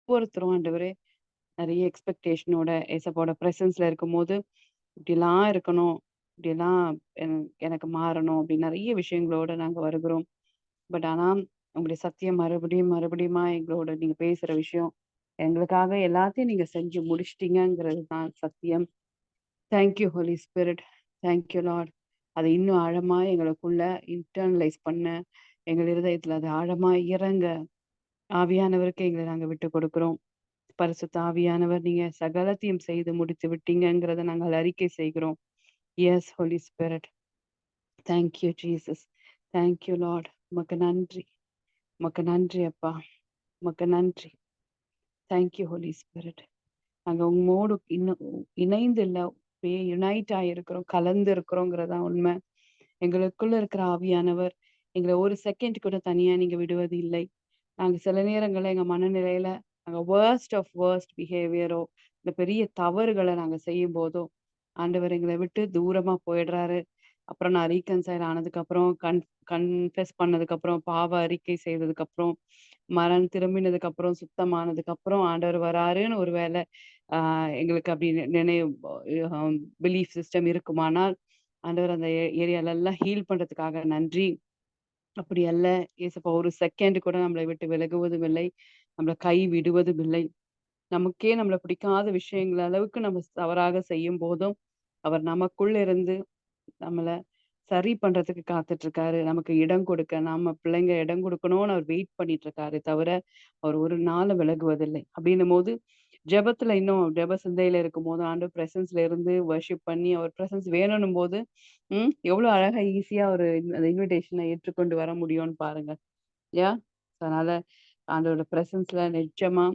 ஒவ்வொருத்தரும் ஆண்டவரே நெறைய எக்ஸ்பெக்டேஷனோட ஏசப்பாவோட பிரசன்ஸ்ல இருக்கும்போது, இப்படிலாம் இருக்கணும், இப்படியெல்லாம் எனக்கு மாறணும் அப்படின்னு நெறைய விஷயங்களோட நாங்க வருகிறோம். பட் ஆனா, உங்களுடைய சத்தியம் மறுபடியும் மறுபடியுமா எங்களோட நீங்க பேசுற விஷயம், எங்களுக்காக எல்லாத்தையும் நீங்க செஞ்சு முடிச்சிட்டீங்கங்கிறது தான் சத்தியம். Thank you Holy spirit. Thank you Lord. அத இன்னும் ஆழமா எங்களுக்குள்ள இன்டர்னலைஸ் பண்ண, எங்கள் இருதயத்துல அது ஆழமா இறங்க, ஆவியானவருக்கு எங்கள நாங்க விட்டுக் கொடுக்கிறோம். பரிசுத்த ஆவியானவர் நீங்க சகலத்தையும் செய்து முடித்து விட்டீங்கங்கிறத நாங்கள் அறிக்கை செய்கிறோம். Yes Holi spirit. Thank you Jesus. Thank you Lord. உமக்கு நன்றி. உமக்கு நன்றி அப்பா. உமக்கு நன்றி. Thank you Holy Spirit. நாங்க உம்மோடு இன்னும் இணைந்து இல்ல, அப்படியே யுனைட் ஆயிருக்கிறோம், கலந்து இருக்கிறோங்கிறது தான் உண்மை. எங்களுக்குள்ள இருக்கிற ஆவியானவர் எங்கள ஒரு செகண்ட் கூட தனியா நீங்க விடுவது இல்லை. நாங்க சில நேரங்கள்ல எங்க மனநிலையில நாங்க வேர்ஸ்ட் ஆஃப் வேர்ஸ்ட் பிஹேவியரோ, இந்த பெரிய தவறுகள நாங்க செய்யும்போதோ, ஆண்டவர் எங்கள விட்டு தூரமா போயிடுறாரு. அப்புறம் நான் ரீகன்சைல் ஆனதுக்கப்புறம், கன்ஃபெஸ் பண்ணதுக்கப்புறம், பாவ அறிக்கை செய்ததுக்கப்புறம், மனம் திரும்பினதுக்கப்புறம், சுத்தமானதுக்கப்புறம் ஆண்டவர் வராருன்னு ஒரு வேள எங்களுக்கு அப்படி நினைவு பிலீஃப் சிஸ்டம் இருக்குமானால், ஆண்டவர் அந்த ஏரியாலலாம் ஹீல் பண்றதுக்காக நன்றி. அப்படி அல்ல. ஏசப்பா ஒரு செகண்ட் கூட நம்மளை விட்டு விலகுவதும் இல்லை. நம்மள கை விடுவதும் இல்லை. நமக்கே நம்மள பிடிக்காத விஷயங்கள் அளவுக்கு நம்ம தவறாக செய்யும்போதும், அவர் நமக்குள்ள இருந்து நம்மள சரி பண்றதுக்கு காத்துட்டு இருக்காரு. நமக்கு இடம் கொடுக்க, நம்ம பிள்ளைங்க இடம் குடுக்கணும்னு அவர் வெயிட் பண்ணிட்டு இருக்காரே தவிர, அவர் ஒரு நாளும் விலகுவதில்லை. அப்படின்னும்போது, ஜெபத்துல இன்னும் ஜெப சிந்தையில இருக்கும்போது, ஆண்டவர் பிரசன்ஸ்ல இருந்து வொர்ஷிப் பண்ணி, அவர் பிரசன்ஸ் வேணும்னும்போது, எவ்வளோ அழகா ஈஸியா ஒரு அந்த இன்விடேஷன ஏற்றுக்கொண்டு வர முடியும்னு பாருங்க. இல்லையா? அதனால ஆண்டவரோட பிரசன்ஸ்ல நிஜமா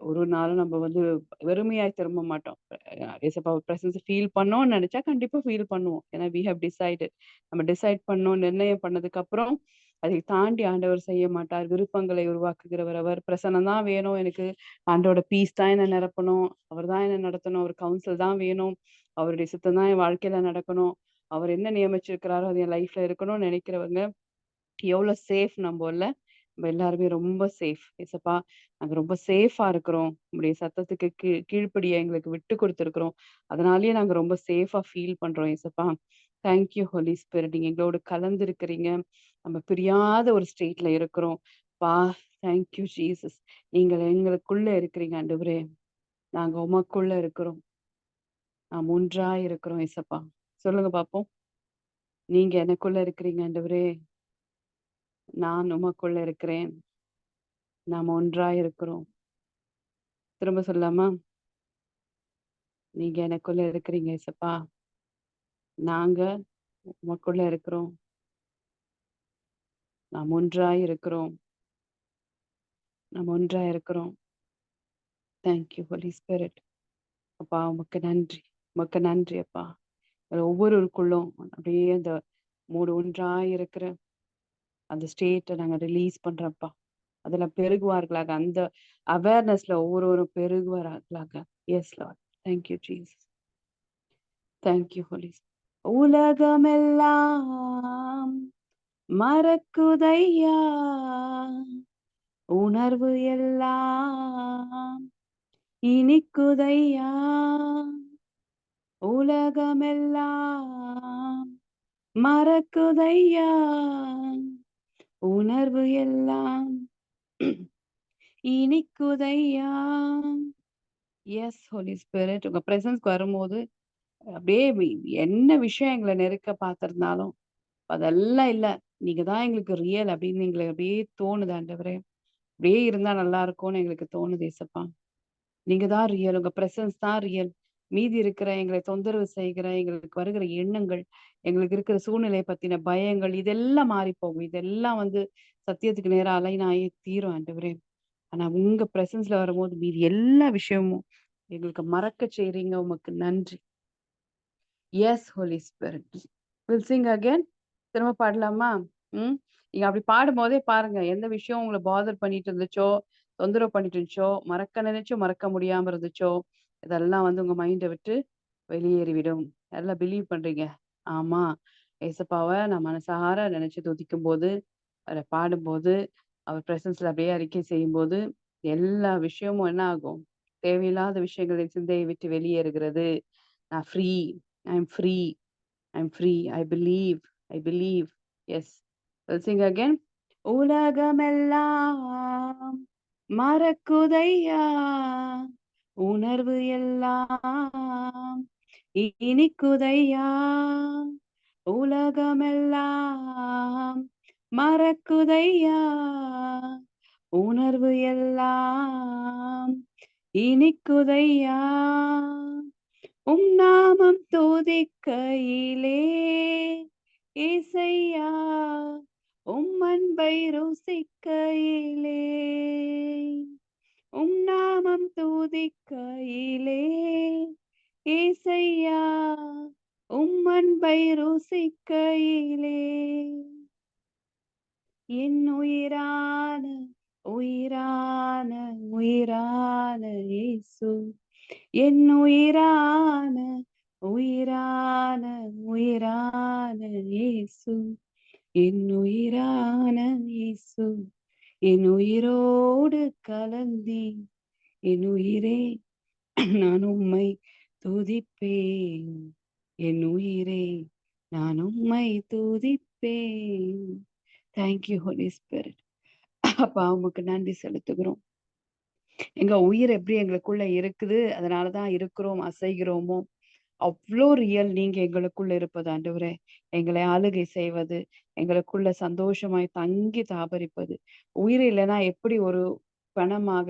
ஒரு நாளும் நம்ம வந்து வெறுமையாய் திரும்ப மாட்டோம். ஏசப்பா பிரசன்ஸ் ஃபீல் பண்ணோம்னு நெனச்சா கண்டிப்பா ஃபீல் பண்ணுவோம். ஏன்னா வி ஹேவ் டிசைடட். நம்ம டிசைட் பண்ணோம், நிர்ணயம் பண்ணதுக்கு அப்புறம், அதை தாண்டி ஆண்டவர் செய்ய மாட்டார். விருப்பங்களை உருவாக்குகிறவர் அவர். பிரசன்னம் தான் வேணும் எனக்கு. ஆண்டவரோட பீஸ் தான் என்ன நிரப்பணும். அவர் தான் என்ன நடத்தணும். அவர் கவுன்சில் தான் வேணும். அவருடைய சித்தம் தான் என் வாழ்க்கையில நடக்கணும். அவர் என்ன நியமிச்சிருக்கிறாரோ அது என் லைஃப்ல இருக்கணும்னு நெனைக்கிறவங்க, எவ்வளோ சேஃப் நம்பல்ல. நம்ம எல்லாருமே ரொம்ப சேஃப். ஏசப்பா, நாங்க ரொம்ப சேஃபா இருக்கிறோம். உம்முடைய சத்தத்துக்கு கீழ்ப்படிய எங்களுக்கு விட்டு குடுத்துருக்கிறோம். அதனாலேயே நாங்க ரொம்ப சேஃபா ஃபீல் பண்றோம் ஏசப்பா. Thank you Holy Spirit. நீங்க எங்களோடு கலந்து இருக்கிறீங்க. நம்ம பிரியாத ஒரு ஸ்டேட்ல இருக்கிறோம். அப்பா, தேங்க் யூ ஜீசஸ். நீங்க எங்களுக்குள்ள இருக்கிறீங்க ஆண்டவரே. நாங்க உமக்குள்ள இருக்கிறோம். நாம் ஒன்றாய் இருக்கிறோம் ஏசப்பா. சொல்லுங்க பாப்போம். நீங்க எனக்குள்ள இருக்கிறீங்க ஆண்டவரே. நான் உமக்குள்ள இருக்கிறேன். நாம் ஒன்றாய் இருக்கிறோம். திரும்ப சொல்லலாமா? நீங்க எனக்குள்ள இருக்கிறீங்க ஏசப்பா. நாங்க உமக்குள்ள இருக்கிறோம். நாம் ஒன்றாய் இருக்கிறோம். நாம் ஒன்றாய் இருக்கிறோம். Thank you Holy Spirit. அப்பா உமக்கு நன்றி. உமக்கு நன்றி அப்பா. அதுல ஒவ்வொருவருக்குள்ளும் அப்படியே அந்த மூடு ஒன்றாய் இருக்கிற அந்த ஸ்டேட்ட நாங்க ரிலீஸ் பண்றோம்ப்பா. அதுல பெருகுவார்களாக. அந்த அவேர்னஸ்ல ஒவ்வொருவரும் பெருகுவார்களாக. Yes Lord. Thank you Jesus. Thank you Holy உலகமெல்லாம் மறக்குதையா உணர்வு எல்லாம் இனிக்குதையா உலகமெல்லாம் மறக்குதையா உணர்வு எல்லாம் இனிக்குதையா. எஸ் ஹோலி ஸ்பிரிட் உங்க பிரசன்ஸ்க்கு வரும்போது அப்படியே என்ன விஷயம் எங்களை நெருக்க பார்த்திருந்தாலும் அதெல்லாம் இல்ல. நீங்க தான் எங்களுக்கு ரியல் அப்படின்னு எங்களுக்கு அப்படியே தோணுது ஆண்டவரே. அப்படியே இருந்தா நல்லா இருக்கும்னு எங்களுக்கு தோணுது ஏசப்பா. நீங்க தான் ரியல். உங்க பிரசன்ஸ் தான் ரியல். மீதி இருக்கிற எங்களை தொந்தரவு செய்கிற எங்களுக்கு வருகிற எண்ணங்கள், எங்களுக்கு இருக்கிற சூழ்நிலைய பத்தின பயங்கள், இதெல்லாம் மாறி போகும். இதெல்லாம் வந்து சத்தியத்துக்கு நேரா அலைன் ஆயி தீரும் ஆண்டவரே. ஆனா உங்க பிரசன்ஸ்ல வரும்போது மீதி எல்லா விஷயமும் எங்களுக்கு மறக்கச் செய்றீங்க. உமக்கு நன்றி. Yes Holi Spirit. Will sing again. திரும்ப பாடலாமா? ம். நீங்க அப்படி பாடும்போதே பாருங்க, எந்த விஷயம் உங்கள பாதர் பண்ணிட்டு இருந்துச்சோ, தொந்தரவு பண்ணிட்டு இருந்துச்சோ, மறக்க நினைச்சும் மறக்க முடியாம இருந்துச்சோ, இதெல்லாம் வந்து உங்க மைண்ட விட்டு வெளியேறிவிடும். நல்லா பிலீவ் பண்றீங்க. ஆமா. ஏசப்பாவ நான் மனசார நினைச்சு துதிக்கும்போது, அவர பாடும்போது, அவர் பிரசன்ஸ்ல அப்படியே அறிக்கை செய்யும்போது, எல்லா விஷயமும் என்ன ஆகும்? தேவையில்லாத விஷயங்களின் சிந்தையை விட்டு வெளியேறுகிறது. நான் free, I am free, I am free, I believe, I believe. Yes. I'll sing again. உலகமெல்லாம் மறக்குதையா, உணர்வு எல்லாம் இனிக்குதையா, உலகமெல்லாம் மறக்குதையா, உணர்வு எல்லாம் இனிக்குதையா, உம் நாமம் துதிக்கையிலே இசையா, உம் அன்பை ருசிக்கையிலே, உம் நாமம் துதிக்கையிலே இசையா, உம் அன்பை ருசிக்கையிலே, என் உயிரான உயிரான உயிரான இயேசு, என் உயிரான உயிரான உயிரான இயேசு, என் உயிரான இயேசு, என் உயிரோடு கலந்தி, என் உயிரே நான் உம்மை துதிப்பேன், என் உயிரே நான் உம்மை துதிப்பேன். Thank you Holi Spirit. அப்பா உமக்கு நன்றி செலுத்துகிறோம். எங்க உயிர் எப்படி எங்களுக்குள்ள இருக்குது, அதனாலதான் இருக்கிறோம், அசைகிறோமோ, அவ்ளோ ரியல் நீங்க எங்களுக்குள்ள இருப்பது ஆண்டவரே. எங்களை ஆளுகை செய்வது, எங்களுக்குள்ள சந்தோஷமாய் தங்கி தாபரிப்பது. உயிர் இல்லைன்னா எப்படி ஒரு பணமாக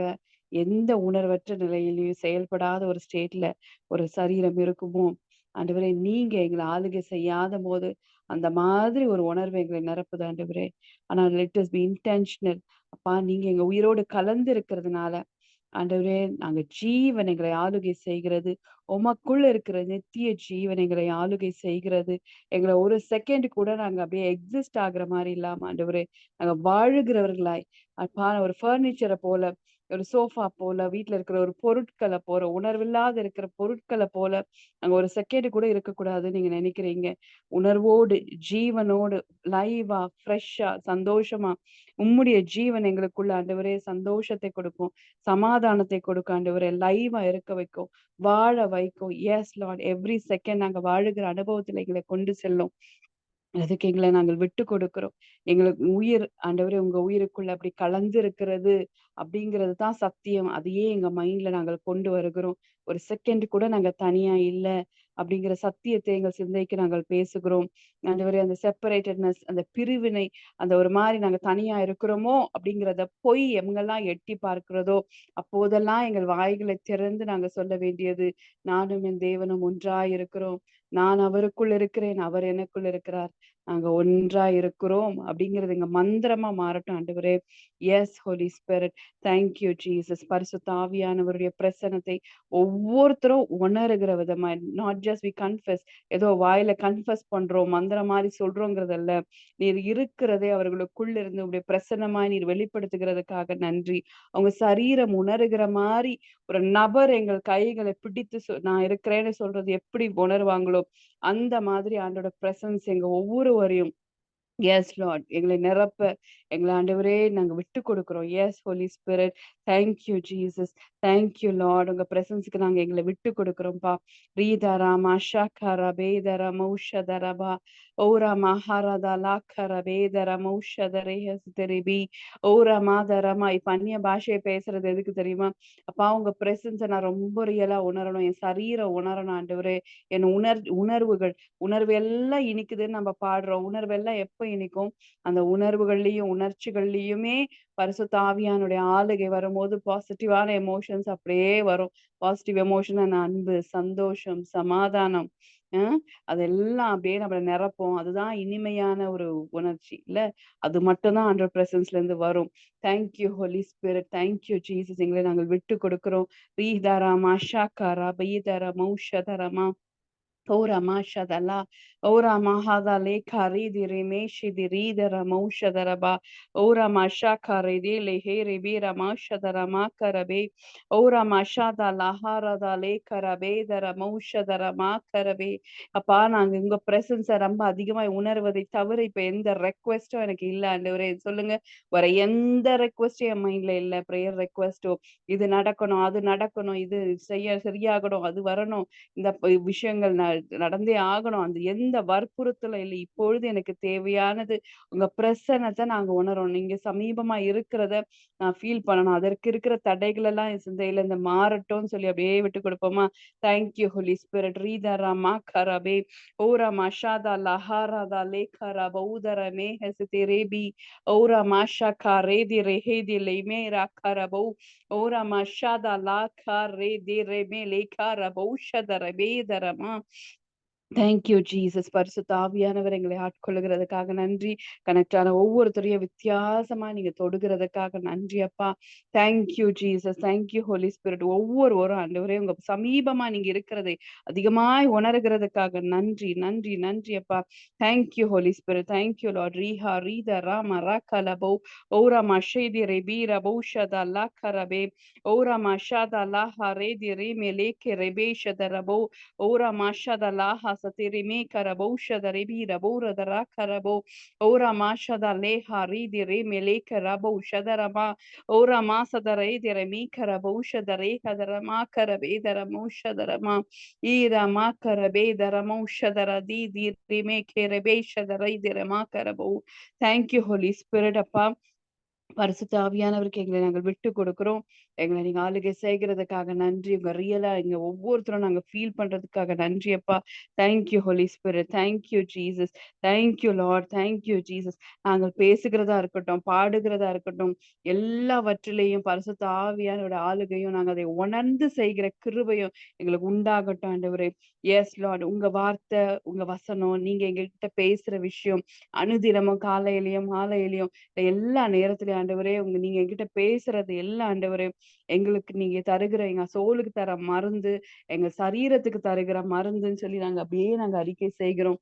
எந்த உணர்வற்ற நிலையிலயும் செயல்படாத ஒரு ஸ்டேட்ல ஒரு சரீரம் இருக்குமோ, ஆண்டவரே நீங்க எங்களை ஆளுகை செய்யாத போது அந்த மாதிரி ஒரு உணர்வு எங்களை நிரப்புது ஆண்டவரே. ஆனா லெட் அஸ் பி இன்டென்ஷனல். அப்பா நீங்க எங்க உயிரோடு கலந்து இருக்கிறதுனால ஆண்டவரே நாங்க ஜீவன் எங்களை ஆளுகை செய்கிறது. உமக்குள்ள இருக்கிற நித்திய ஜீவன் எங்களை ஆளுகை செய்கிறது. எங்களை ஒரு செகண்ட் கூட நாங்க அப்படியே எக்ஸிஸ்ட் ஆகுற மாதிரி இல்லாம ஆண்டவரே, நாங்க வாழுகிறவர்களாய், அப்பா ஒரு ஃபர்னிச்சரை போல, ஒரு சோஃபா போல, வீட்ல இருக்கிற ஒரு பொருட்கள போல, உணர்வில்லாத இருக்கிற பொருட்கள போல நாங்க ஒரு செகண்ட் கூட இருக்கக்கூடாதுன்னு நீங்க நினைக்கிறீங்க. உணர்வோடு, ஜீவனோடு, லைவா, ஃப்ரெஷ்ஷா, சந்தோஷமா உம்முடைய ஜீவன் எங்களுக்குள்ள ஆண்டவரே சந்தோஷத்தை கொடுக்கும், சமாதானத்தை கொடுக்கும் ஆண்டவரே, லைவா இருக்க வைக்கும், வாழ வைக்கும். எஸ் லார்ட், எவ்ரி செகண்ட் நாங்க வாழுகிற அனுபவத்துல எங்களை கொண்டு செல்லும். அதுக்கு எங்களை நாங்கள் விட்டு கொடுக்கிறோம். எங்களுக்கு உயிர் ஆண்டவரே உங்க உயிருக்குள்ள அப்படி கலந்து இருக்கிறது அப்படிங்கிறது தான் சத்தியம். அதையே எங்க மைண்ட்ல நாங்கள் கொண்டு வருகிறோம். ஒரு செகண்ட் கூட நாங்க தனியா இல்ல அப்படிங்கிற சத்தியத்தை எங்கள் சிந்தைக்கு நாங்கள் பேசுகிறோம். ஆண்டவரே அந்த செப்பரேட்டட்னஸ், அந்த பிரிவினை, அந்த ஒரு மாதிரி நாங்க தனியா இருக்கிறோமோ அப்படிங்கிறத பொய் எங்கெல்லாம் எட்டி பார்க்கிறதோ அப்போதெல்லாம் எங்கள் வாய்களை திறந்து நாங்க சொல்ல வேண்டியது, நானும் என் தேவனும் ஒன்றாய் இருக்கிறோம். நான் அவருக்குள் இருக்கிறேன், அவர் எனக்குள் இருக்கிறார். நாங்க ஒன்றா இருக்கிறோம் அப்படிங்கிறது எங்க மந்திரமா மாறட்டும் ஆண்டவரே. Yes Holi spirit, thank you Jesus. பரிசுத்த ஆவியானவருடைய பிரசன்னத்தை ஒவ்வொருத்தரும் உணருகிற விதமா, நாட் ஜஸ்ட் வி கன்ஃபெஸ், ஏதோ வாயில கன்ஃபெஸ் பண்றோம், மந்திரம் மாதிரி சொல்றோங்கிறதல்ல. நீர் இருக்கிறதே அவர்களுக்குள்ள இருந்து உடைய பிரசன்னமாய் நீர் வெளிப்படுத்துகிறதுக்காக நன்றி. அவங்க சரீரம் உணருகிற மாதிரி ஒரு நபர் எங்கள் கைகளை பிடித்து நான் இருக்கிறேன்னு சொல்றது எப்படி உணர்வாங்களோ அந்த மாதிரி ஆண்டோட பிரசன்ஸ் எங்க ஒவ்வொருவரையும், எஸ் லார்ட், எங்களை நிரப்ப எங்களை ஆண்டவரே நாங்க விட்டு கொடுக்கிறோம். Yes Holi spirit, thank you Jesus, thank you lord. உங்க பிரசன்ஸ்க்கு நாங்க எங்களை விட்டு கொடுக்கிறோம்ப்பா. ரீதராமா ஷாக்காரா பேதரா மௌஷதரபா ஓரா மகாரதா லாக்கர பேதர மௌஷதரேஹஸ் தெரிபி ஓரா மாதரமா. இப்ப அந்நிய பாஷையை பேசுறது எதுக்கு தெரியுமா? அப்பா உங்க பிரசன்ஸை நான் ரொம்ப ரியலா உணரணும், என் சரீரம் உணரணும் ஆண்டவரே. என் உணர்வுகள் உணர்வு எல்லாம் இனிக்குதுன்னு நம்ம பாடுறோம். உணர்வு எல்லாம் எப்ப இனிக்கும்? அந்த உணர்வுகள்லயும் உணர்ச்சிகள்லயுமே பரிசுத்த ஆவியானுடைய ஆளுகை வரும்போது பாசிட்டிவான எமோஷன்ஸ் அப்படியே வரும். பாசிட்டிவ் எமோஷன், அன்பு, சந்தோஷம், சமாதானம், அதெல்லாம் அப்படியே நம்மள நிரப்பும். அதுதான் இனிமையான ஒரு உணர்ச்சி இல்ல? அது மட்டும் தான் ஆண்டவர் பிரசன்ஸ்ல இருந்து வரும். Thank you Holi spirit, thank you Jesus. எங்களை நாங்கள் விட்டு கொடுக்கிறோம். ரீதரமா ஷாக்காரா பைதரமா உஷதரமா Ora mashadala, ora mahadale karidi remeshi dirida ramoshadara, ora mashakare de lehere bira mashadara makarabe, ora mashada lahara da le karabe dara moshadara makarabe. அப்பா நாங்க உங்க பிரசன்ஸ ரொம்ப அதிகமா உணர்வதை தவிர இப்ப எந்த ரெக்வெஸ்டும் எனக்கு இல்ல ஆண்டவரே. சொல்லுங்க, வேற எந்த ரெக்வெஸ்டும் என் மைண்ட்ல இல்ல. பிரேயர் ரெக்வெஸ்டோ இது நடக்கணும், அது நடக்கணும், இது சரியாகணும், அது வரணும், இந்த விஷயங்கள் நடந்தே ஆகணும். அந்த எந்த வற்புறுத்தலும் இல்ல. இப்பொழுது எனக்கு தேவையானது உங்க பிரசன்னத்த நாங்க உணரணும். நீங்க சமீபமா இருக்கிறத நான் ஃபீல் பண்ணணும். அதற்கு இருக்கிற தடைகள் எல்லாம் என் சிந்தையில இந்த மாறட்டும்னு சொல்லி அப்படியே விட்டு கொடுப்போமா? Thank you Holy Spirit. ரீதரமா கரபே ஓரா மஷாதா லஹாராதா லேகரா பௌதர மேஹசிதே ரேபி ஓரா மாஷா காரேதி ரெஹேதி லைமேரா கரபௌ ஓரா மஷாதா லா காரேதி ரெமே லேகரா பௌஷதர பேதரமா. Thank you Jesus. பரிசுத்த ஆவியானவர் எங்களை ஆட்கொள்ளுகிறதுக்காக நன்றி. கனெக்ட் ஆன ஒவ்வொருத்தரையும் வித்தியாசமா நீங்க தொடுகிறதுக்காக நன்றி அப்பா. Thank you Jesus. Thank you Holi spirit. ஒவ்வொருவரும் ஆண்டவரே உங்க சமீபமா நீங்க இருக்கிறதை அதிகமாய் உணர்கிறதுக்காக நன்றி நன்றி நன்றி அப்பா. Thank you Holi spirit. Thank you Lord. ரீஹா ரீத ராம ராகலபோ ஓரா மஷேதி ரெபி ரபௌஷத லாக்கரபே ஓரா மஷாத லாஹா ரேதி ரேமே லேக்கே ரெபேஷத ரபோ Ora mashada laha satirime karabosha da rebi rabora da rakarabo. Ora mashada leha ridi remele karabo shadarama. Ora masa da re de remi karabosha da reha da rama karabe da ramosha da rama. Ira makarabe da ramosha da radi di rime kerebesha da re de rama karabo. Thank you, Holy Spirit, அப்பா. பரிசுத்த ஆவியானவருக்கு எங்களை நாங்கள் விட்டு கொடுக்கிறோம். எங்களை நீங்க ஆளுகை செய்கிறதுக்காக நன்றி. உங்க ரியலா இங்க ஒவ்வொருத்தரும் நாங்க ஃபீல் பண்றதுக்காக நன்றி அப்பா. Thank you Holi spirit. Thank you Jesus. Thank you lord. Thank you Jesus. நாங்கள் பேசுகிறதா இருக்கட்டும், பாடுகிறதா இருக்கட்டும், எல்லாவற்றிலேயும் பரிசுத்த ஆவியானோட ஆளுகையும் நாங்க அதை உணர்ந்து செய்கிற கிருபையும் எங்களுக்கு உண்டாகட்டும் ஆண்டவரே. Yes lord. உங்க வார்த்தை, உங்க வசனம், நீங்க எங்ககிட்ட பேசுற விஷயம் அனுதினமும் காலையிலயும் மாலையிலயும் எல்லா நேரத்திலயும் ஆண்டவரே நீங்க என்கிட்ட பேசுறது எல்லா ஆண்டவரே எங்களுக்கு நீங்க தருகிற எங்க சோலுக்கு தர மருந்து, எங்க சரீரத்துக்கு தருகிற மருந்துன்னு சொல்லி நாங்க அப்படியே நாங்க அறிக்கை செய்கிறோம்.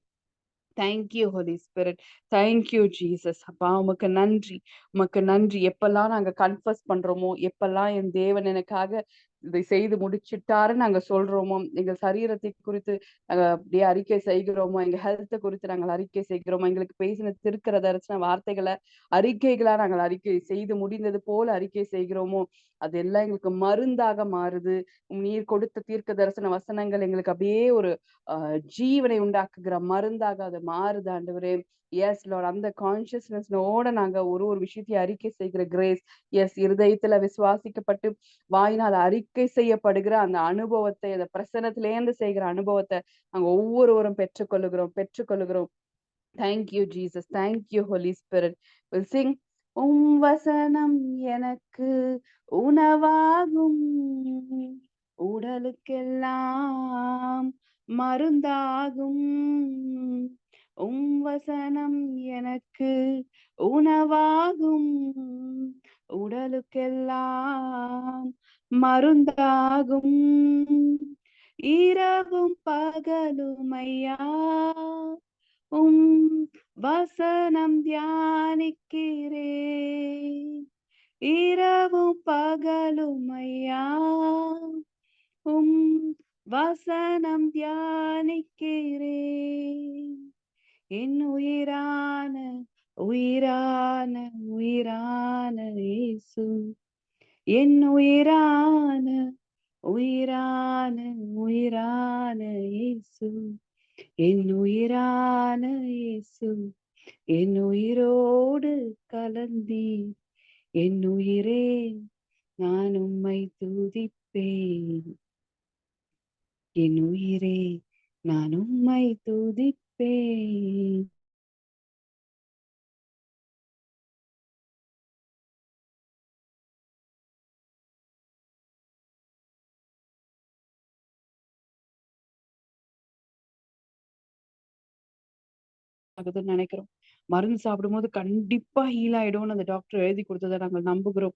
Thank you Holi spirit. Thank you Jesus. அப்பா உமக்கு நன்றி. உமக்கு நன்றி. எப்பெல்லாம் நாங்க கன்ஃபஸ் பண்றோமோ, எப்பெல்லாம் என் தேவன் எனக்காக இதை செய்து முடிச்சிட்டாருன்னு நாங்க சொல்றோமோ, எங்க சரீரத்தை குறித்து நாங்க அப்படியே அறிக்கை செய்கிறோமோ, எங்க ஹெல்த்தை குறித்து நாங்கள் அறிக்கை செய்கிறோமோ, எங்களுக்கு பேசின திருக்கிற தரிசன வார்த்தைகளை அறிக்கைகளா நாங்கள் அறிக்கை செய்து முடிந்தது போல அறிக்கை செய்கிறோமோ, அதெல்லாம் எங்களுக்கு மருந்தாக மாறுது. நீர் கொடுத்த தீர்க்க தரிசன வசனங்கள் எங்களுக்கு அப்படியே ஒரு ஜீவனை உண்டாக்குகிற மருந்தாக அது மாறுது ஆண்டவரே. Yes lord. அந்த கான்சியஸ்னஸோட நாங்க ஒரு ஒரு விஷயத்தையும் அறிக்கை செய்கிற கிரேஸ், எஸ் இருதயத்துல விசுவாசிக்கப்பட்டு வாயினால் அறிக்கை செய்யப்படுகிற அந்த அனுபவத்தை, அந்த பிரசனத்திலேருந்து செய்கிற அனுபவத்தை நாங்க ஒவ்வொருவரும் பெற்றுக்கொள்ளுகிறோம். Thank you Jesus. Thank you Holi Spirit. Will sing. வசனம் எனக்கு உணவாகும், உடலுக்கெல்லாம் மருந்தாகும். வசனம் எனக்கு உணவாகும், உடலுக்கெல்லாம் மருந்தாகும். இரவும் பகலுமையா வசனம் தியானிக்கிறேன். இரவும் பகலுமையா வசனம் தியானிக்கிறேன். என் உயிரான உயிரான உயிரான இயேசு, என் உயிரான உயிரான உயிரான இயேசு, என் உயிரான இயேசு, என் உயிரோடு கலந்தீர். என் உயிரே நான் உம்மை துதிப்பேன். என் உயிரே நான் உம்மை துதிப்பேன். நினைக்கிறோம். மருந்து சாப்பிடும்போது கண்டிப்பா ஹீல் ஆயிடும்னு அந்த டாக்டர் எழுதி கொடுத்ததை நாங்கள் நம்புகிறோம்.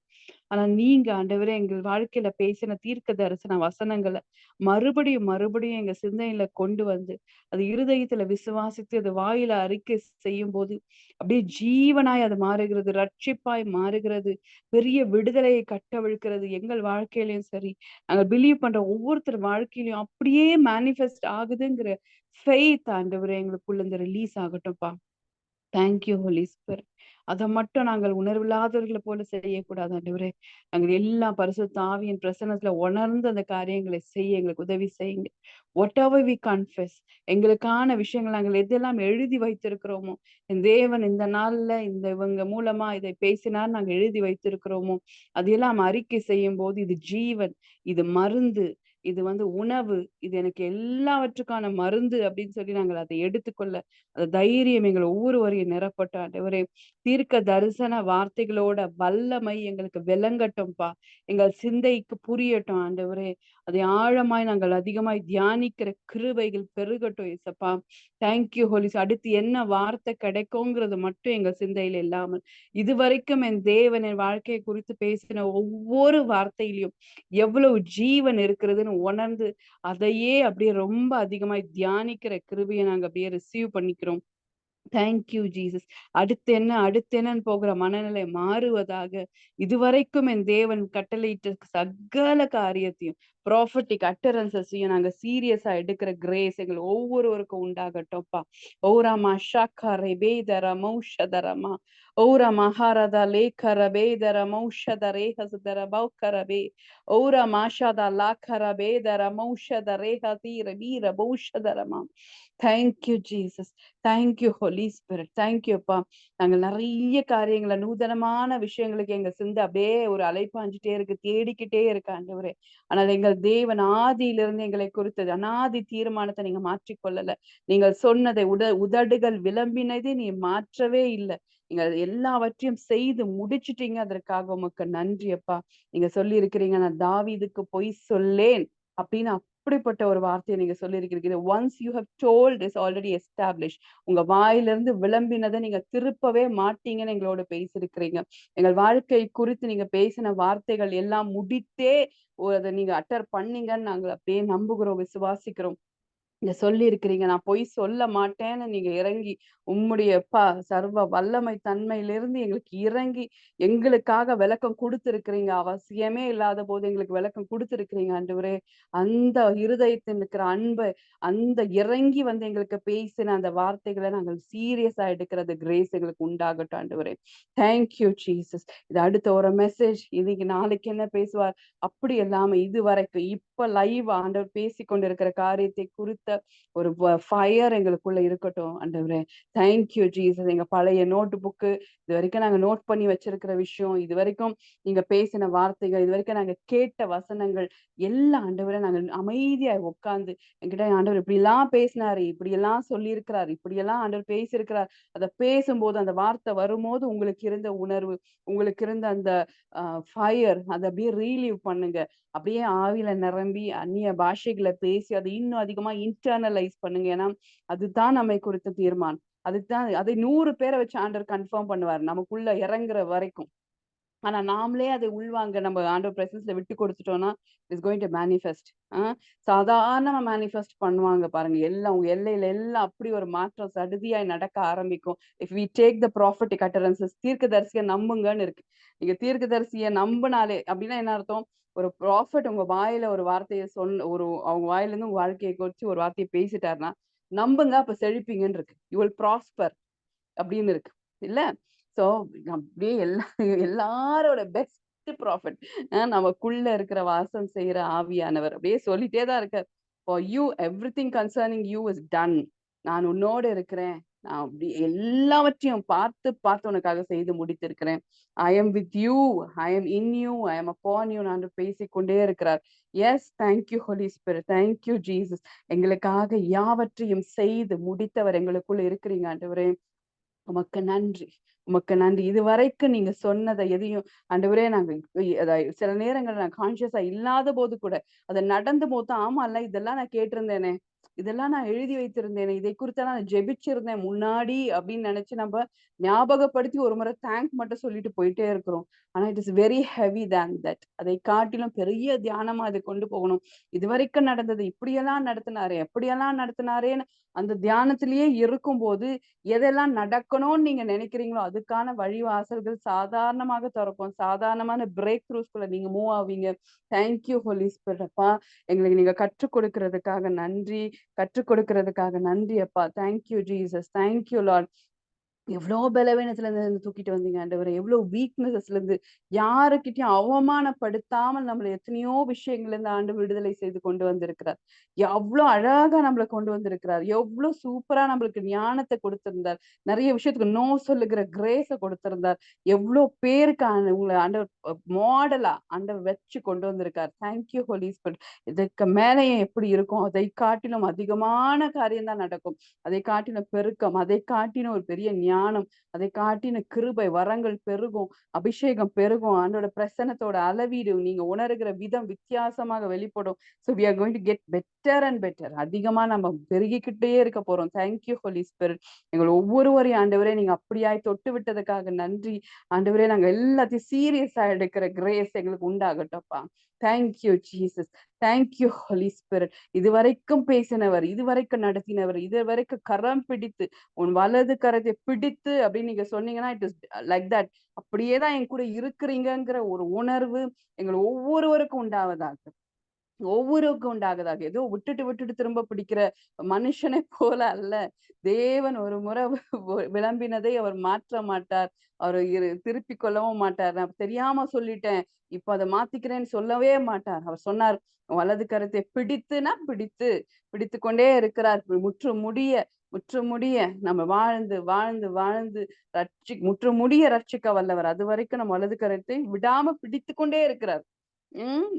ஆனா நீங்க ஆண்டவரே எங்கள் வாழ்க்கையில பேசின தீர்க்க தரிசன வசனங்கள மறுபடியும் மறுபடியும் எங்க சிந்தனையில கொண்டு வந்து அது இருதயத்துல விசுவாசித்து அது வாயில அறிக்கை செய்யும்போது அப்படியே ஜீவனாய் அது மாறுகிறது, ரட்சிப்பாய் மாறுகிறது, பெரிய விடுதலையை கட்டவிழ்க்கிறது. எங்கள் வாழ்க்கையிலயும் சரி, நாங்க பிலீவ் பண்ற ஒவ்வொருத்தர் வாழ்க்கையிலயும் அப்படியே மேனிஃபெஸ்ட் ஆகுதுங்கிற ஃபெய்த் ஆண்டவரே எங்களுக்குள்ள இந்த ரிலீஸ் ஆகட்டும்ப்பா. Thank you Holy Spirit. அத மட்டும் நாங்கள் உணர்வில்லாதவர்கள போல செய்யக்கூடாது ஆண்டவரே. நாங்கள் எல்லா பரிசுத்த ஆவியின் பிரசன்னத்துல உணர்ந்து அந்த காரியங்களை செய்ய எங்களுக்கு உதவி செய்யுங்க. வாட் எவர் வி கன்ஃபெஸ், எங்களுக்கான விஷயங்கள் நாங்கள் எதெல்லாம் எழுதி வைத்திருக்கிறோமோ, என் தேவன் இந்த நாள்ல இவங்க மூலமா இதை பேசினார் நாங்க எழுதி வைத்திருக்கிறோமோ, அதையெல்லாம் அறிக்கை செய்யும்போது இது ஜீவன், இது மருந்து, இது உணவு, இது எனக்கு எல்லாவற்றுக்கான மருந்து அப்படின்னு சொல்லி நாங்கள் அதை எடுத்துக்கொள்ள அந்த தைரியம் எங்கள் ஒவ்வொருவரையும் நிரப்பட்டும் ஆண்டவரே. தீர்க்க தரிசன வார்த்தைகளோட வல்லமை எங்களுக்கு விளங்கட்டும்பா. எங்கள் சிந்தைக்கு புரியட்டும் ஆண்டவரே. அதை ஆழமாய் நாங்கள் அதிகமாய் தியானிக்கிற கிருபைகள் பெருகட்டும் இயேசப்பா. தேங்க்யூ ஹோலிஸ். அடுத்து என்ன வார்த்தை கிடைக்குங்கிறது மட்டும் எங்கள் சிந்தையில இல்லாமல், இதுவரைக்கும் என் தேவன் என் வாழ்க்கையை குறித்து பேசின ஒவ்வொரு வார்த்தையிலும் எவ்வளவு ஜீவன் இருக்கிறதுன்னு உணர்ந்து அதையே அப்படியே ரொம்ப அதிகமாய் தியானிக்கிற கிருபையை நாங்க அப்படியே ரிசீவ் பண்ணிக்கிறோம். Thank you Jesus. அடுத்து என்ன அடுத்து என்னன்னு போகிற மனநிலை மாறுவதாக. இதுவரைக்கும் என் தேவன் கட்டளையிட்ட சகல காரியத்தையும் ப்ராஃபட்டிக் அட்டரன்சஸையும் நாங்க சீரியஸா எடுக்கிற கிரேஸ் எங்கள் ஒவ்வொருவருக்கும் உண்டாகட்டும்ப்பா. ஓராமா ஷாக்கரை பேதர மௌஷதரமா ஓரா மகாரதா லேக்கர பேதர மௌஷத ரேஹசதர பௌக்கரபே ஓரா மாஷாதா லாக்கர பேதர மௌஷத ரேஹதீர வீர பௌஷதரமா. Thank you Jesus. Thank you Holi Spirit. தேங்க்யூப்பா. நாங்கள் நிறைய காரியங்களை நூதனமான விஷயங்களுக்கு எங்க சிந்தை அப்படியே ஒரு அலைப்பாஞ்சிட்டே இருக்கு, தேடிக்கிட்டே இருக்கு ஆண்டவரே. ஆனால் எங்கள் தேவன் ஆதியிலிருந்து எங்களை குறித்தது அனாதி தீர்மானத்தை நீங்க மாற்றிக்கொள்ளல. நீங்கள் சொன்னதை உதடுகள் விளம்பினதை நீ மாற்றவே இல்லை. நீங்க எல்லாவற்றையும் செய்து முடிச்சிட்டீங்க. அதற்காக உமக்கு நன்றி அப்பா. நீங்க சொல்லி இருக்கிறீங்க, நான் தாவீதுக்கு பொய் சொல்லேன் அப்படின்னு அப்படிப்பட்ட ஒரு வார்த்தையை நீங்க சொல்லியிருக்கிறீங்க. Once you have told is already establish. உங்க வாயிலிருந்து விளம்பினதை நீங்க திருப்பவே மாட்டீங்கன்னு எங்களோட பேசியிருக்கிறீங்க. எங்கள் வாழ்க்கை குறித்து நீங்க பேசின வார்த்தைகள் எல்லாம் முடித்தே அதை நீங்க அட்டர் பண்ணீங்கன்னு நாங்கள் அப்படியே நம்புகிறோம், விசுவாசிக்கிறோம். நீங்க சொல்லி இருக்கிறீங்க, நான் பொய் சொல்ல மாட்டேன்னு நீங்க இறங்கி உம்முடைய சர்வ வல்லமை தன்மையிலிருந்து எங்களுக்கு இறங்கி எங்களுக்காக விளக்கம் கொடுத்திருக்கிறீங்க. அவசியமே இல்லாத போது எங்களுக்கு விளக்கம் கொடுத்திருக்கிறீங்க ஆண்டவரே. அந்த இருதயத்தில் இருக்கிற அன்பை, அந்த இறங்கி எங்களுக்கு பேசின அந்த வார்த்தைகளை நாங்கள் சீரியஸா எடுக்கிறது கிரேஸ் எங்களுக்கு உண்டாகட்டும் ஆண்டவரே. Thank you Jesus. இது அடுத்த ஒரு மெசேஜ், இன்னைக்கு நாளைக்கு என்ன பேசுவார் அப்படி இல்லாம இதுவரைக்கும் இப்ப லைவ் ஆண்டவர் பேசி கொண்டிருக்கிற காரியத்தை குறித்த ஒரு ஃபயர் எங்களுக்குள்ள இருக்கட்டும் ஆண்டவரே. Thank you Jesus. எங்க பழைய நோட்டு புக்கு, இது வரைக்கும் நாங்க நோட் பண்ணி வச்சிருக்கிற விஷயம், இது வரைக்கும் நீங்க பேசின வார்த்தைகள், இது வரைக்கும் நாங்க கேட்ட வசனங்கள் எல்லாம் ஆண்டவரை நாங்க அமைதியா உட்கார்ந்து என்கிட்ட ஆண்டவர் இப்படி எல்லாம் பேசினாரு, இப்படி எல்லாம் சொல்லியிருக்கிறார், இப்படி எல்லாம் ஆண்டவர் பேசியிருக்கிறார். அதை பேசும்போது அந்த வார்த்தை வரும்போது உங்களுக்கு இருந்த உணர்வு, உங்களுக்கு இருந்த அந்த ஃபயர், அதை அப்படியே ரீலீவ் பண்ணுங்க. அப்படியே ஆவியில நிரம்பி அந்நிய பாஷைகளை பேசி அதை இன்னும் அதிகமா இன்டர்னலைஸ் பண்ணுங்க. ஏன்னா அதுதான் நம்மை குறித்த தீர்மானம். அதுதான் அதை 100 பேரை வச்சு ஆண்டவர் கன்ஃபார்ம் பண்ணுவார் நமக்குள்ள இறங்குற வரைக்கும். ஆனா நாமளே அதை உள்வாங்க நம்ம ஆண்டவர் பிரசன்ஸ்ல விட்டு கொடுத்துட்டோம்னா இட்ஸ் கோயிங் டு மேனிஃபெஸ்ட். சாதாரணமா மேனிஃபெஸ்ட் பண்ணுவாங்க பாருங்க. எல்லாம் உங்க எல்லையில எல்லாம் அப்படி ஒரு மாற்றம் சடுதியாய் நடக்க ஆரம்பிக்கும். If we take the prophetic utterances, தீர்க்கதரிசியை நம்புங்கன்னு இருக்கு. நீங்க தீர்க்கதரிசியை நம்பினாலே அப்படின்னா என்ன அர்த்தம்? ஒரு ப்ராஃபட் உங்க வாயில ஒரு வார்த்தையை அவங்க வாயில இருந்து உங்க வாழ்க்கையை குறிச்சு ஒரு வார்த்தையை பேசிட்டாருன்னா நம்புங்க, அப்ப செழிப்பீங்கன்னு இருக்கு. யூ வில் ப்ராஸ்பர் அப்படின்னு இருக்கு இல்ல. சோ அப்படியே எல்லாரோட பெஸ்ட் ப்ராஃபிட் நமக்குள்ள இருக்கிற வாசம் செய்யற ஆவியானவர் அப்படியே சொல்லிட்டே தான் இருக்கார். For you everything concerning you is done. நான் உன்னோடு இருக்கிறேன். நான் அப்படி எல்லாவற்றையும் பார்த்து பார்த்து உனக்காக செய்து முடித்திருக்கிறேன். I am with you, I am in you, I am upon you நான் பேசிக்கொண்டே இருக்கிறார். Yes, thank you Holi spirit. Thank you Jesus. எங்களுக்காக யாவற்றையும் செய்து முடித்தவர் எங்களுக்குள்ள இருக்கிறீங்க ஆண்டவரே. உமக்கு நன்றி, உமக்கு நன்றி. இது வரைக்கும் நீங்க சொன்னதை எதையும் ஆண்டவரே நாங்க சில நேரங்கள் நான் கான்சியஸா இல்லாத போது கூட அதை நடந்த போது ஆமா இல்ல இதெல்லாம் நான் கேட்டிருந்தேனே, இதெல்லாம் நான் எழுதி வைத்திருந்தேனே, இதை குறித்து நான் ஜெபிச்சிருந்தேன் முன்னாடி அப்படின்னு நினைச்சு நம்ம ஞாபகப்படுத்தி ஒரு முறை தேங்க் மட்டும் சொல்லிட்டு போயிட்டே இருக்கிறோம். ஆனா it is very heavy than that. அதை காட்டிலும் பெரிய தியானமா அதை கொண்டு போகணும். இதுவரைக்கும் நடந்தது இப்படியெல்லாம் நடத்தினாரே, எப்படியெல்லாம் நடத்தினாரேன்னு அந்த தியானத்திலேயே இருக்கும்போது எதெல்லாம் நடக்கணும்னு நீங்க நினைக்கிறீங்களோ அதுக்கான வழிவாசல்கள் சாதாரணமாக திறக்கும். சாதாரணமான பிரேக் த்ரூஸ்குள்ள நீங்க மூவ் ஆவீங்க. தேங்க்யூ ஹோலி ஸ்பிரிட் அப்பா. எங்களுக்கு நீங்க கற்றுக் கொடுக்கறதுக்காக நன்றி. கற்றுக் கொடுக்கறதுக்காக நன்றி அப்பா. Thank you Jesus. Thank you Lord. எவ்வளோ பலவீனத்துல இருந்து தூக்கிட்டு வந்தீங்க ஆண்டவரே. எவ்வளோ வீக்னஸஸ்ல இருந்து யாருக்கிட்டயும் அவமானப்படுத்தாமல் நம்மள எத்தனையோ விஷயங்கள்ல இருந்து ஆண்டு விடுதலை செய்து கொண்டு வந்திருக்கிறார். எவ்வளோ அழகா நம்மள கொண்டு வந்திருக்கிறார். எவ்வளோ சூப்பரா நம்மளுக்கு ஞானத்தை கொடுத்திருந்தார். நிறைய விஷயத்துக்கு நோ சொல்லுகிற கிரேஸ கொடுத்திருந்தார். எவ்வளோ பேருக்கு உங்களை ஆண்டவர் மாடலா ஆண்டவர் வச்சு கொண்டு வந்திருக்கார். Thank you Holi spirit. இதுக்கு மேலேயே எப்படி இருக்கும்? அதை காட்டிலும் அதிகமான காரியம் தான் நடக்கும். அதை காட்டின பெருக்கம், அதை காட்டின ஒரு பெரிய ஞானம், அதை காட்டின கிருபை, வரங்கள் பெருகும், அபிஷேகம் பெருகும். ஆண்டோட பிரசன்னத்தோட அளவீடு நீங்க உணர்கிற விதம் வித்தியாசமாக வெளிப்படும். So we are going to get better and better. அதிகமா நம்ம பெருகிக்கிட்டே இருக்க போறோம். Thank you Holi spirit. எங்களை ஒவ்வொருவரையும் ஆண்டவரே நீங்க அப்படியாய் தொட்டு விட்டதுக்காக நன்றி. ஆண்டவரே நாங்க எல்லாத்தையும் சீரியஸா எடுக்கிற கிரேஸ் எங்களுக்கு உண்டாகட்டப்பா. Thank you Jesus. Thank you Holi Spirit. இதுவரைக்கும் பேசினவர், இதுவரைக்கும் நடத்தினவர், இதுவரைக்கும் கரம் பிடித்து உன் வலது கரத்தை பிடித்து அப்படின்னு நீங்க சொன்னீங்கன்னா இட் இஸ் லைக் தட். அப்படியேதான் என் கூட இருக்கிறீங்கிற ஒரு உணர்வு எங்கள் ஒவ்வொருவருக்கும் உண்டாவதாக. ஒவ்வொருவருக்கும் உண்டாகதாக. ஏதோ விட்டுட்டு விட்டுட்டு திரும்ப பிடிக்கிற மனுஷனை போல அல்ல. தேவன் ஒரு முறை விளம்பினதை அவர் மாற்ற மாட்டார். அவர் திருப்பி கொள்ளவும் மாட்டார். நான் தெரியாம சொல்லிட்டேன், இப்ப அதை மாத்திக்கிறேன்னு சொல்லவே மாட்டார். அவர் சொன்னார், வலது கரத்தை பிடித்துனா பிடித்து பிடித்து கொண்டே இருக்கிறார். முற்று முடிய முற்று முடிய நம்ம வாழ்ந்து வாழ்ந்து வாழ்ந்து முற்று முடிய ரட்சிக்க வல்லவர். அது வரைக்கும் நம்ம வலது கரத்தை விடாம பிடித்து கொண்டே இருக்கிறார்.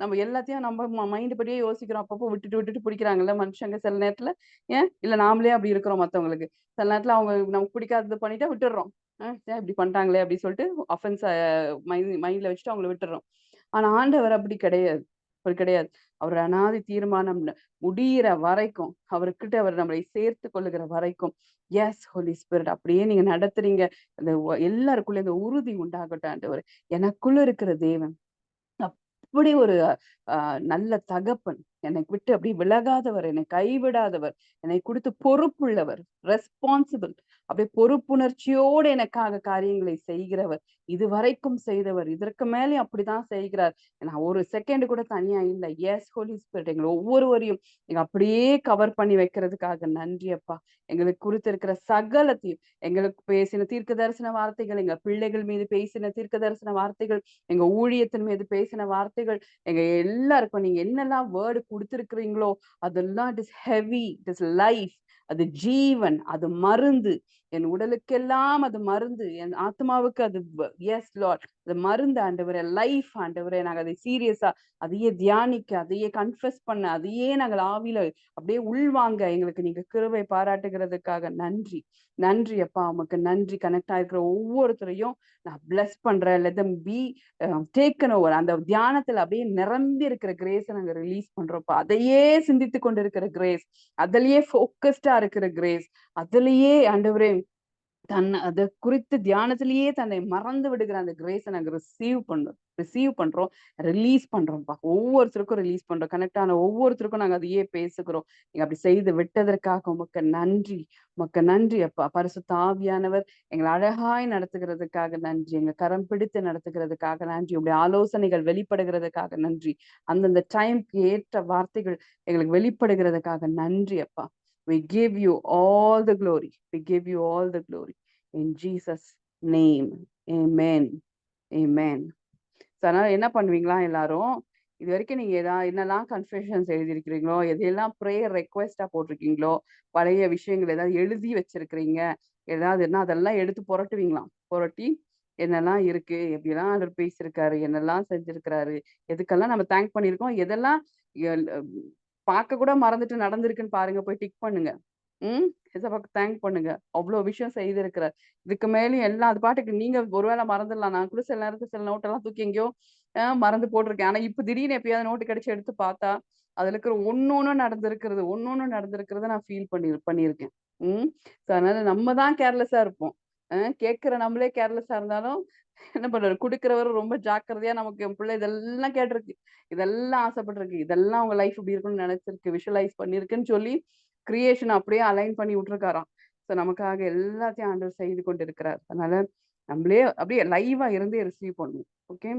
நம்ம எல்லாத்தையும் நம்ம மைண்ட் படியே யோசிக்கிறோம். அப்பப்போ விட்டுட்டு விட்டுட்டு பிடிக்கிறாங்கல்ல மனுஷங்க சில நேரத்துல. ஏன் இல்ல நாமளே அப்படி இருக்கிறோம் மத்தவங்களுக்கு. சில நேரத்துல அவங்க நமக்கு பிடிக்காதது பண்ணிட்டா விட்டுடுறோம். ஏன் இப்படி பண்ணிட்டாங்களே அப்படின்னு சொல்லிட்டு அஃபென்ஸ் மைண்ட்ல வச்சுட்டு அவங்கள விட்டுடுறோம். ஆனா ஆண்டவர் அப்படி கிடையாது. அப்படி கிடையாது. அவர் அனாதி தீர்மானம் முடியிற வரைக்கும் அவர்கிட்ட அவர் நம்மளை சேர்த்து கொள்ளுகிற வரைக்கும் எஸ் ஹோலி ஸ்பிரிட் அப்படியே நீங்க நடத்துறீங்க. அந்த எல்லாருக்குள்ள இந்த உறுதி உண்டாகட்டும் ஆண்டவர். எனக்குள்ள இருக்கிற தேவன் அப்படி ஒரு நல்ல தகப்பன், என்னை விட்டு அப்படி விலகாதவர், என்னை கைவிடாதவர், என்னை குறித்து பொறுப்புள்ளவர், ரெஸ்பான்சிபிள், அப்படியே பொறுப்புணர்ச்சியோடு எனக்காக காரியங்களை செய்கிறவர், இதுவரைக்கும் செய்தவர், இதற்கு மேலே அப்படிதான் செய்கிறார். நான் ஒரு செகண்ட் கூட தனியா இல்லை. எஸ் ஹோலி ஸ்பிரிட் எங்களை ஒவ்வொருவரையும் நீங்க அப்படியே கவர் பண்ணி வைக்கிறதுக்காக நன்றி அப்பா. எங்களுக்கு குறித்து இருக்கிற சகலத்தையும், எங்களுக்கு பேசின தீர்க்க தரிசன வார்த்தைகள், எங்க பிள்ளைகள் மீது பேசின தீர்க்க தரிசன வார்த்தைகள், எங்க ஊழியத்தின் மீது பேசின வார்த்தைகள், எங்க எல்லாருக்கும் நீங்க என்னெல்லாம் வேர்டு கொடுத்திருக்கிறீங்களோ அதெல்லாம் it is heavy, it is life. அது ஜீவன், அது மருந்து. என் உடலுக்கெல்லாம் அது மருந்து, என் ஆத்மாவுக்கு அது எஸ் லார்ட் அது மருந்து ஆண்டவரே. லைஃப் ஆண்டவரே. நாங்க அதை சீரியஸா அதையே தியானிக்க, அதையே கன்ஃபெஸ் பண்ண, அதையே நாங்கள் ஆவியில அப்படியே உள்வாங்க எங்களுக்கு நீங்க கிருபை பாராட்டுகிறதுக்காக நன்றி. நன்றி அப்பா. உமக்கு நன்றி. கனெக்ட் ஆயிருக்கிற ஒவ்வொருத்தரையும் நான் பிளஸ் பண்றேன். Let them be taken over. அந்த தியானத்துல அப்படியே நிரம்பி இருக்கிற கிரேஸை நாங்க ரிலீஸ் பண்றோம்ப்பா. அதையே சிந்தித்து கொண்டு இருக்கிற கிரேஸ், அதுலயே ஃபோக்கஸ்டா இருக்கிற கிரேஸ், அதுலயே ஆண்டவரே அதை குறித்து தியானத்திலேயே தன்னை மறந்து விடுகிற அந்த கிரேஸை நாங்க ரிசீவ் பண்றோம், ரிலீஸ் பண்றோம்ப்பா. ஒவ்வொருத்தருக்கும் ரிலீஸ் பண்றோம். கனெக்ட் ஆன ஒவ்வொருத்தருக்கும் நாங்க அதையே பேசுகிறோம். நீங்க அப்படி செய்து விட்டதற்காக உமக்கு நன்றி. உமக்கு நன்றி அப்பா. பரிசுத்த ஆவியானவர் எங்களை அழகாய் நடத்துகிறதுக்காக நன்றி. எங்க கரம் பிடித்து நடத்துகிறதுக்காக நன்றி. உங்களுடைய ஆலோசனைகள் வெளிப்படுகிறதுக்காக நன்றி. அந்தந்த டைம்க்கு ஏற்ற வார்த்தைகள் எங்களுக்கு வெளிப்படுகிறதுக்காக நன்றி அப்பா. We give you all the glory. We give you all the glory. In Jesus' name. Amen. Amen. அதனால என்ன பண்ணுவீங்களா எல்லாரும், இது வரைக்கும் நீங்க என்னெல்லாம் கன்ஃபெஷன்ஸ் எழுதியிருக்கிறீங்களோ, எதையெல்லாம் ப்ரேயர் ரெக்வெஸ்டா போட்டிருக்கீங்களோ, பழைய விஷயங்கள் ஏதாவது எழுதி வச்சிருக்கிறீங்க, ஏதாவதுன்னா அதெல்லாம் எடுத்து புரட்டுவீங்களாம். புரட்டி என்னெல்லாம் இருக்கு, எப்படியெல்லாம் அவர் பேசியிருக்காரு, என்னெல்லாம் செஞ்சிருக்கிறாரு, எதுக்கெல்லாம் நம்ம தேங்க் பண்ணியிருக்கோம், எதெல்லாம் பார்க்க கூட மறந்துட்டு நடந்திருக்குன்னு பாருங்க, போய் டிக் பண்ணுங்க. ஏசப்பாக்கு தேங்க் பண்ணுங்க. அவ்வளவு விஷயம் செய்திருக்கிறார். இதுக்கு மேலும் எல்லாம் அது பாட்டுக்கு நீங்க ஒருவேளை மறந்துடலாம். நான் கூட சில நேரத்துக்கு சில நோட்டெல்லாம் தூக்கி எங்கேயோ மறந்து போட்டிருக்கேன். ஆனா இப்ப திடீர்னு எப்பயாவது நோட்டு கிடைச்சு எடுத்து பார்த்தா அதுல இருக்கிற ஒண்ணு ஒண்ணும் நடந்திருக்கிறத நான் ஃபீல் பண்ணியிருக்கேன். ம். ஸோ அதனால நம்ம தான் கேர்லெஸ்ஸா இருப்போம். கேட்கிற நம்மளே கேர்லெஸ்ஸா இருந்தாலும் என்ன பண்றது? குடுக்கிறவரு ரொம்ப ஜாக்கிரதையா நமக்கு என் பிள்ளை இதெல்லாம் கேட்டிருக்கு. இதெல்லாம் ஆசைப்பட்டிருக்கு. இதெல்லாம் அவங்க லைஃப் இப்படி இருக்கும்னு நெனச்சிருக்கு. விஷுவலைஸ் பண்ணியிருக்குன்னு சொல்லி கிரியேஷன் அப்படியே அலைன் பண்ணி விட்டுருக்காராம். ஸோ நமக்காக எல்லாத்தையும் ஆண்டவர் செய்து கொண்டிருக்கிறார். அதனால நம்மளே அப்படியே லைவா இருந்தே ரிசீவ் பண்ணணும். Okay.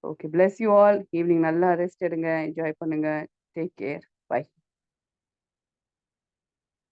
Okay. Bless you all. Evening நல்லா ரெஸ்ட் எடுங்க. என்ஜாய் பண்ணுங்க. Take care.